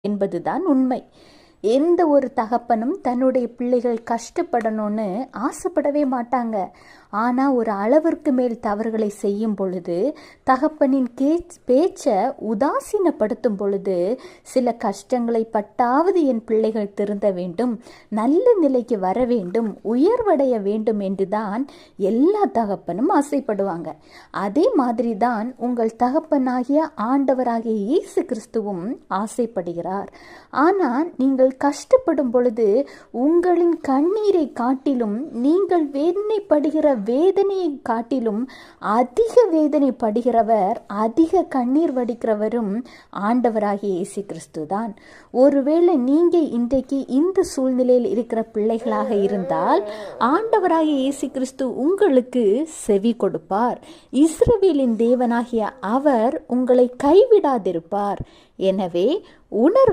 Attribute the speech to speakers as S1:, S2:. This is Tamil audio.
S1: என்பதுதான் உண்மை. எந்த ஒரு தகப்பனும் தன்னுடைய பிள்ளைகள் கஷ்டப்படணும்னு ஆசைப்படவே மாட்டாங்க. ஆனால் ஒரு அளவிற்கு மேல் தவறுகளை செய்யும் பொழுது, தகப்பனின் பேச்சை உதாசீனப்படுத்தும் பொழுது, சில கஷ்டங்களை பட்டாவது என் பிள்ளைகள் திருந்த வேண்டும், நல்ல நிலைக்கு வர வேண்டும், உயர்வடைய வேண்டும் என்றுதான் எல்லா தகப்பனும் ஆசைப்படுவாங்க. அதே மாதிரி தான் உங்கள் தகப்பனாகிய ஆண்டவராகிய இயேசு கிறிஸ்துவும் ஆசைப்படுகிறார். ஆனால் நீங்கள் கஷ்டப்படும் பொழுது உங்களின் கண்ணீரை காட்டிலும், நீங்கள் வேதனைப்படுகிற வேதனையை காட்டிலும் அதிக வேதனைப்படுகிறவர், அதிக கண்ணீர் வடிக்கிறவரும் ஆண்டவராகிய இயேசு கிறிஸ்து தான். ஒருவேளை நீங்க இன்றைக்கு இந்த சூழ்நிலையில் இருக்கிற பிள்ளைகளாக இருந்தால், ஆண்டவராகிய இயேசு கிறிஸ்து உங்களுக்கு செவி கொடுப்பார். இஸ்ரவேலின் தேவனாகிய அவர் உங்களை கைவிடாதிருப்பார். எனவே